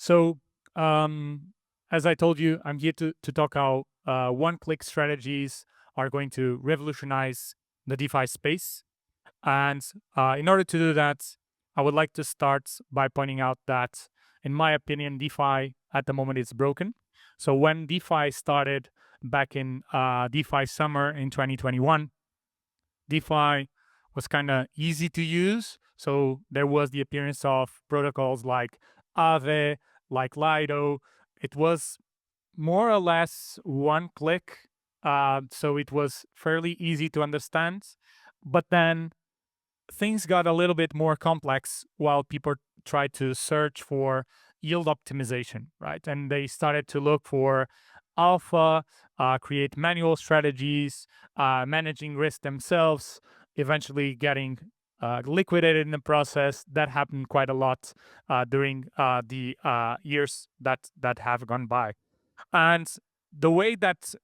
So, as I told you, I'm here to talk how one-click strategies are going to revolutionize the DeFi space. And in order to do that, I would like to start by pointing out that, in my opinion, DeFi at the moment is broken. So when DeFi started back in DeFi summer in 2021, DeFi was kind of easy to use. So there was the appearance of protocols like Aave, like Lido. It was more or less one click. So it was fairly easy to understand. But then things got a little bit more complex while people tried to search for yield optimization, right? And they started to look for alpha, create manual strategies, managing risk themselves, eventually getting liquidated in the process. That happened quite a lot during the years that have gone by. And the way that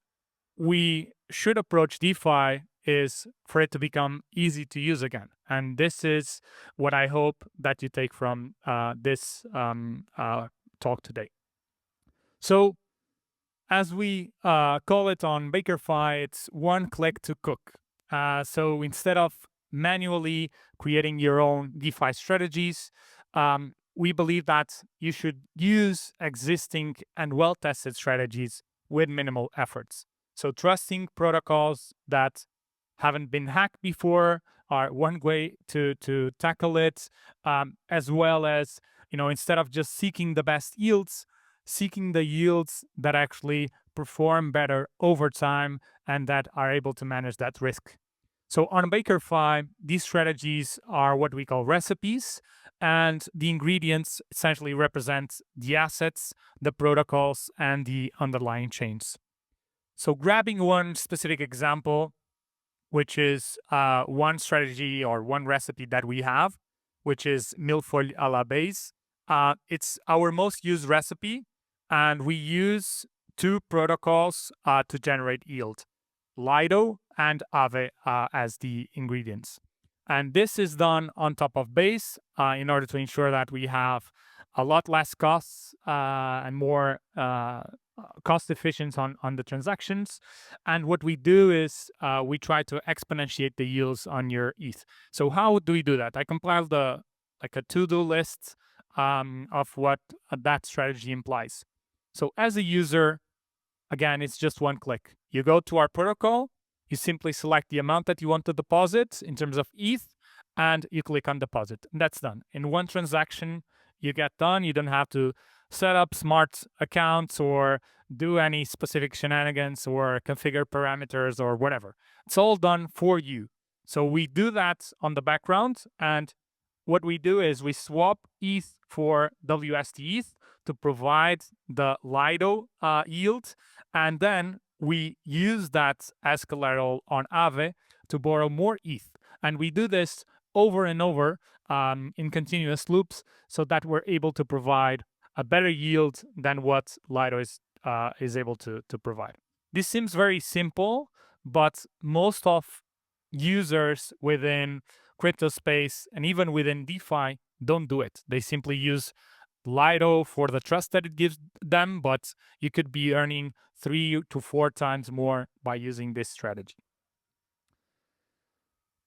we should approach DeFi is for it to become easy to use again. And this is what I hope that you take from this talk today. So, as we call it on BakerFi, it's one click to cook. So, instead of manually creating your own DeFi strategies, we believe that you should use existing and well tested strategies with minimal efforts. So, trusting protocols that haven't been hacked before are one way to tackle it, as well as, instead of just seeking the best yields, seeking the yields that actually perform better over time and that are able to manage that risk. So on BakerFi, these strategies are what we call recipes, and the ingredients essentially represent the assets, the protocols, and the underlying chains. So grabbing one specific example, which is one strategy or one recipe that we have, which is millefeuille à la base. It's our most used recipe, and we use two protocols to generate yield, Lido and Aave as the ingredients. And this is done on top of base in order to ensure that we have a lot less costs and more cost efficient on the transactions. And what we do is we try to exponentiate the yields on your ETH. So how do we do that? I compiled a to-do list of what that strategy implies. So as a user, again, it's just one click. You go to our protocol, you simply select the amount that you want to deposit in terms of ETH, and you click on deposit. And that's done. In one transaction, you get done. You don't have to set up smart accounts or do any specific shenanigans or configure parameters or whatever. It's all done for you. So we do that on the background. And what we do is we swap ETH for WST ETH to provide the Lido yield. And then we use that as collateral on Aave to borrow more ETH. And we do this over and over in continuous loops so that we're able to provide a better yield than what Lido is able to provide. This seems very simple, but most of users within crypto space and even within DeFi don't do it. They simply use Lido for the trust that it gives them, but you could be earning 3 to 4 times more by using this strategy.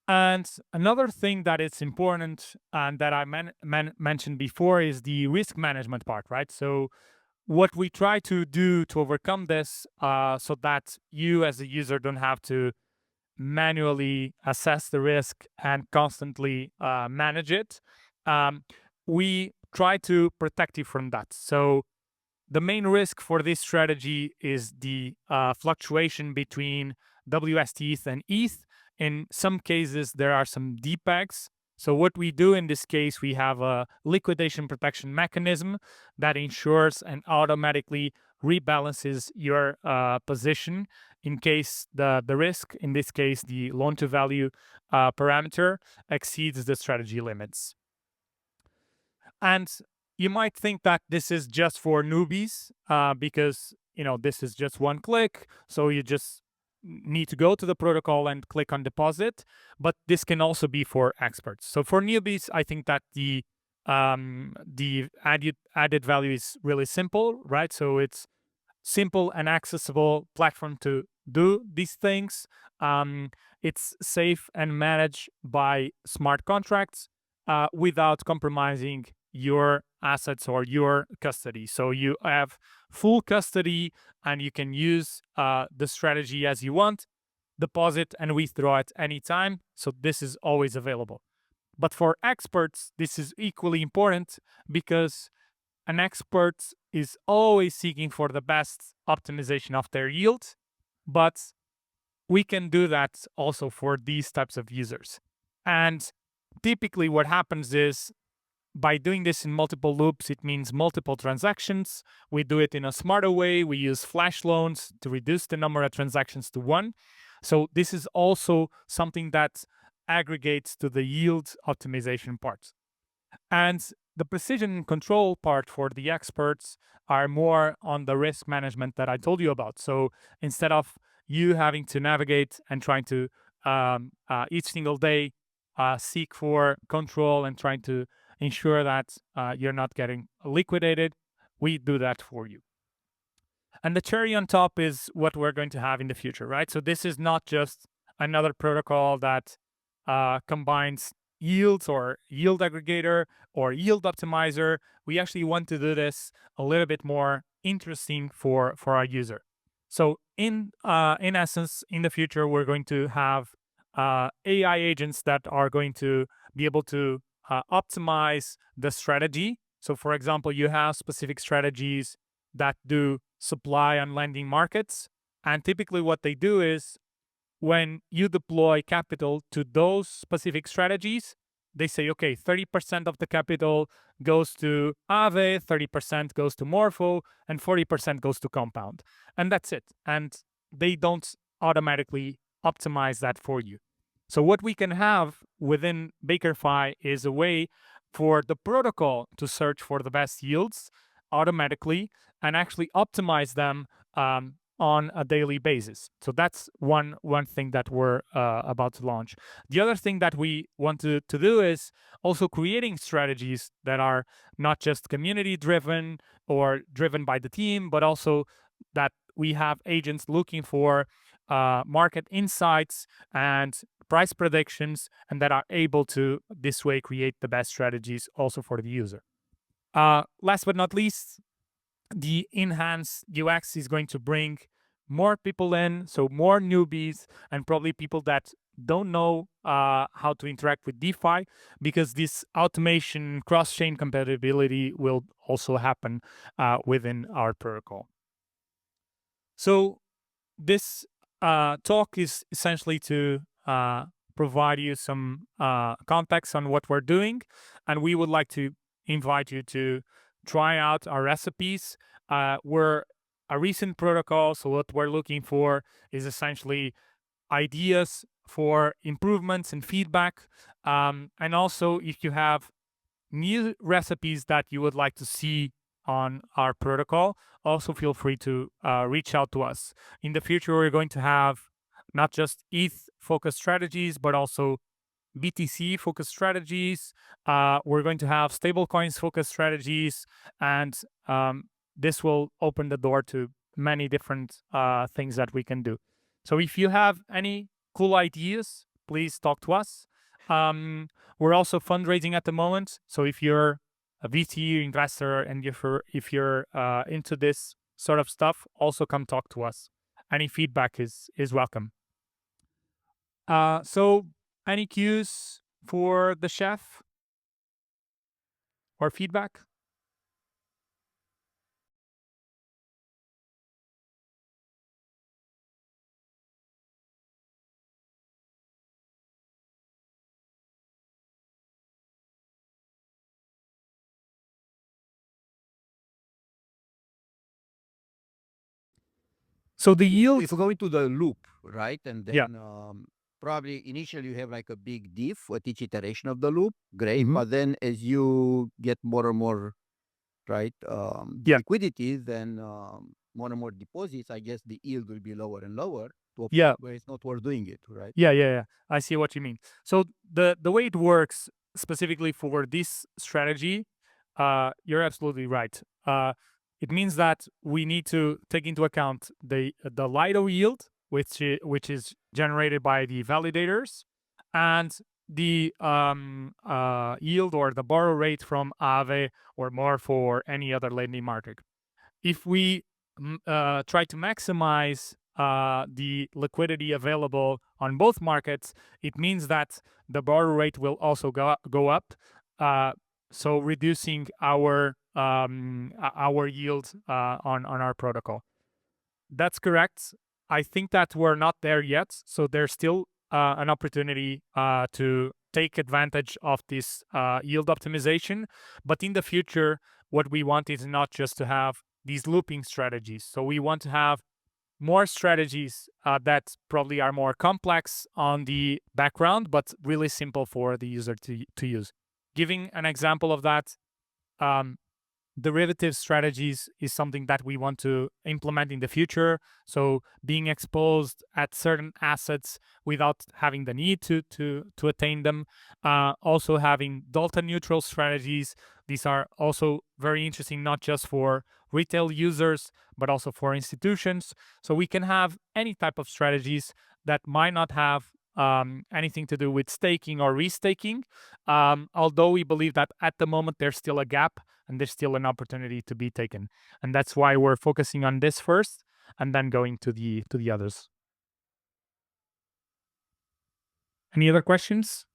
And another thing that is important and that I mentioned before is the risk management part, right? So what we try to do to overcome this so that you as a user don't have to manually assess the risk and constantly manage it, we try to protect you from that. So the main risk for this strategy is the fluctuation between WST ETH and ETH. In some cases, there are some depegs. So what we do in this case, we have a liquidation protection mechanism that ensures and automatically rebalances your position in case the risk, in this case, the loan to value parameter, exceeds the strategy limits. And you might think that this is just for newbies because, this is just one click. So you just need to go to the protocol and click on deposit, but this can also be for experts. So for newbies, I think that the the added value is really simple, right? So it's simple and accessible platform to do these things. Um, it's safe and managed by smart contracts without compromising your assets or your custody. So you have full custody and you can use the strategy as you want, deposit and withdraw at any time. So this is always available. But for experts, this is equally important because an expert is always seeking for the best optimization of their yield, but we can do that also for these types of users. And typically, what happens is by doing this in multiple loops, it means multiple transactions. We do it in a smarter way. We use flash loans to reduce the number of transactions to one. So, this is also something that aggregates to the yield optimization part. And the precision and control part for the experts are more on the risk management that I told you about. So instead of you having to navigate and trying to each single day seek for control and trying to ensure that you're not getting liquidated, we do that for you. And the cherry on top is what we're going to have in the future, right? So this is not just another protocol that combines yields or yield aggregator or yield optimizer. We actually want to do this a little bit more interesting for our user. So in essence, in the future, we're going to have AI agents that are going to be able to optimize the strategy. So, for example, you have specific strategies that do supply and lending markets. And typically, what they do is when you deploy capital to those specific strategies, they say, okay, 30% of the capital goes to Aave, 30% goes to Morpho, and 40% goes to Compound. And that's it. And they don't automatically optimize that for you. So, what we can have within BakerFi is a way for the protocol to search for the best yields automatically and actually optimize them on a daily basis. So that's one thing that we're about to launch. The other thing that we want to do is also creating strategies that are not just community driven or driven by the team, but also that we have agents looking for market insights and price predictions, and that are able to this way create the best strategies also for the user. Last but not least, the enhanced UX is going to bring more people in, so more newbies and probably people that don't know how to interact with DeFi, because this automation, cross-chain compatibility will also happen within our protocol. So this talk is essentially to provide you some context on what we're doing, and we would like to invite you to try out our recipes. We're a recent protocol, so what we're looking for is essentially ideas for improvements and feedback. And also, if you have new recipes that you would like to see on our protocol, also feel free to reach out to us. In the future, we're going to have not just ETH focused strategies, but also BTC focused strategies. We're going to have stablecoins focused strategies, and this will open the door to many different things that we can do. So if you have any cool ideas, please talk to us. We're also fundraising at the moment. So if you're a VC investor and if you're into this sort of stuff, also come talk to us. Any feedback is welcome. So any cues for the chef or feedback? So the yield, If we go into the loop, right, and then yeah, probably initially you have like a big diff at each iteration of the loop, great. mhm, But then as you get more and more, right, yeah, liquidity, then more and more deposits, I guess the yield will be lower and lower to a yeah, point where it's not worth doing it, right? yeah. I see what you mean. So the way it works. specifically for this strategy, you're absolutely right. It means that we need to take into account the LIDO yield, which is generated by the validators, and the yield or the borrow rate from Aave or more for any other lending market. If we try to maximize the liquidity available on both markets, it means that the borrow rate will also go up, so reducing our yield on our protocol. That's correct. I think that we're not there yet, so there's still an opportunity to take advantage of this yield optimization. But in the future, what we want is not just to have these looping strategies. So we want to have more strategies that probably are more complex on the background, but really simple for the user to use. Giving an example of that, um, derivative strategies is something that we want to implement in the future. So being exposed at certain assets without having the need to attain them. Also having delta neutral strategies. These are also very interesting, not just for retail users, but also for institutions. So we can have any type of strategies that might not have anything to do with staking or restaking. Although we believe that at the moment there's still a gap and there's still an opportunity to be taken, and that's why we're focusing on this first and then going to the others. Any other questions?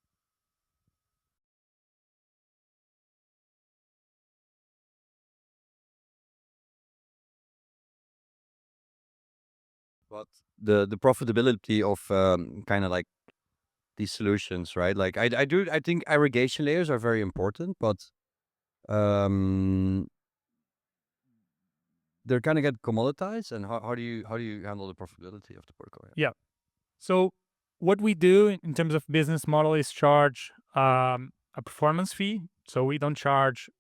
But the profitability of kind of like these solutions, right? Like I think aggregation layers are very important, but um they're kind of get commoditized. And how do you handle the profitability of the protocol? Yeah. So what we do in terms of business model is charge a performance fee. So we don't charge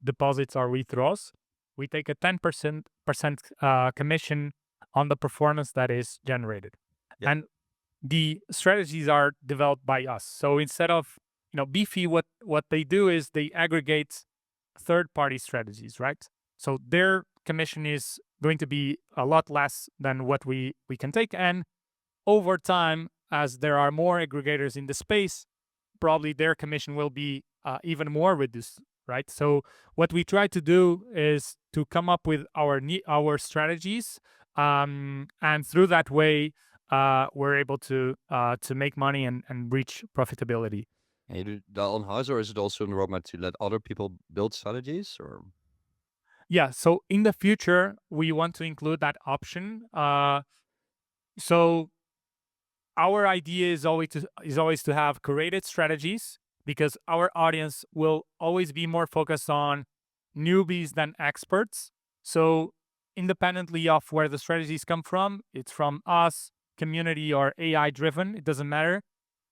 deposits or withdrawals. We take a 10% commission on the performance that is generated. Yeah. And the strategies are developed by us. So instead of BeFi, what they do is they aggregate third-party strategies, right? So their commission is going to be a lot less than what we can take, and over time, as there are more aggregators in the space, probably their commission will be even more reduced, right? So what we try to do is to come up with our strategies, and through that way, we're able to make money and reach profitability. And you do that on house, or is it also in the roadmap to let other people build strategies? Or Yeah, so in the future, we want to include that option. So our idea is always to have curated strategies, because our audience will always be more focused on newbies than experts. So independently of where the strategies come from, it's from us, community, or AI driven, it doesn't matter.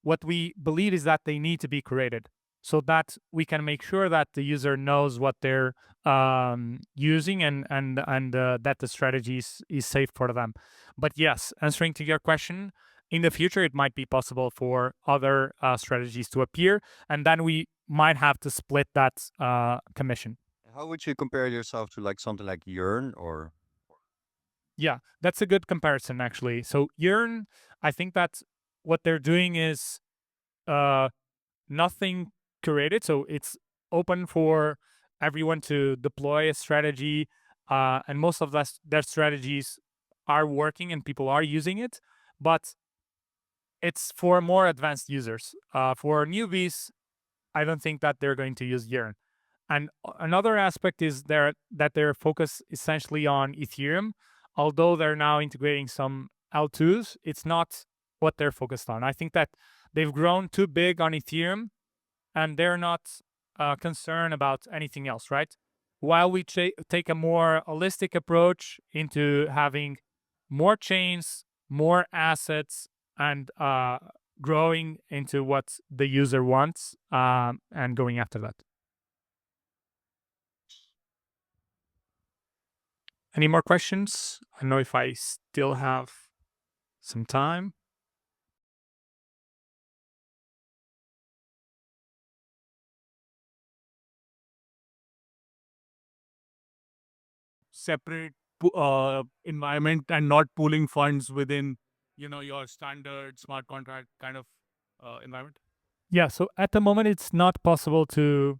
What we believe is that they need to be curated so that we can make sure that the user knows what they're using, and that the strategy is safe for them. But yes, answering to your question, in the future, it might be possible for other strategies to appear, and then we might have to split that commission. how would you compare yourself to like something like Yearn or? Yeah, that's a good comparison, actually. So Yearn, I think that what they're doing is nothing curated, so it's open for everyone to deploy a strategy, and most of their strategies are working and people are using it, but it's for more advanced users. For newbies, I don't think that they're going to use Yearn. And another aspect is that they're focused essentially on Ethereum. Although they're now integrating some L2s, it's not what they're focused on. I think that they've grown too big on Ethereum, and they're not concerned about anything else, right? While we take a more holistic approach into having more chains, more assets, and growing into what the user wants, and going after that. Any more questions? I don't know if I still have some time. separate environment and not pooling funds within, your standard smart contract kind of environment? Yeah, so at the moment, it's not possible to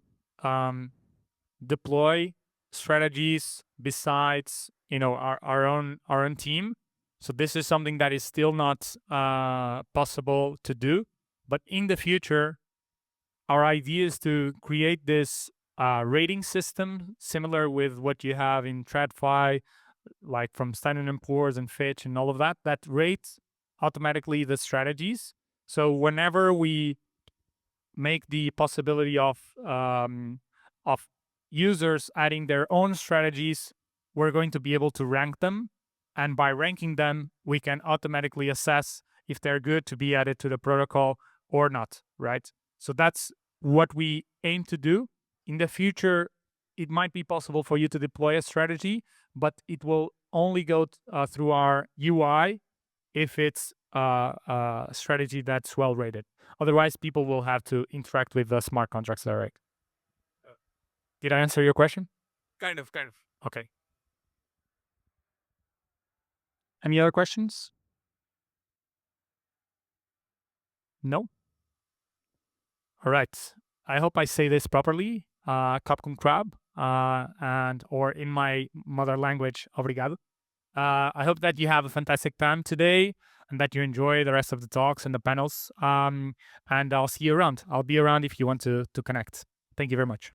deploy strategies besides our own team. So this is something that is still not possible to do. But in the future, our idea is to create this rating system similar with what you have in TradFi, like from Standard & Poor's and Fitch and all of that, that rates automatically the strategies. So whenever we make the possibility of users adding their own strategies, we're going to be able to rank them, and by ranking them, we can automatically assess if they're good to be added to the protocol or not, right? So that's what we aim to do. In the future, it might be possible for you to deploy a strategy, but it will only go through our UI if it's a strategy that's well rated. Otherwise, people will have to interact with the smart contracts direct. Did I answer your question? Kind of. Okay. Any other questions? No? All right. I hope I say this properly. Kapkun Krab, or in my mother language, obrigado. I hope that you have a fantastic time today and that you enjoy the rest of the talks and the panels. And I'll see you around. I'll be around if you want to connect. Thank you very much.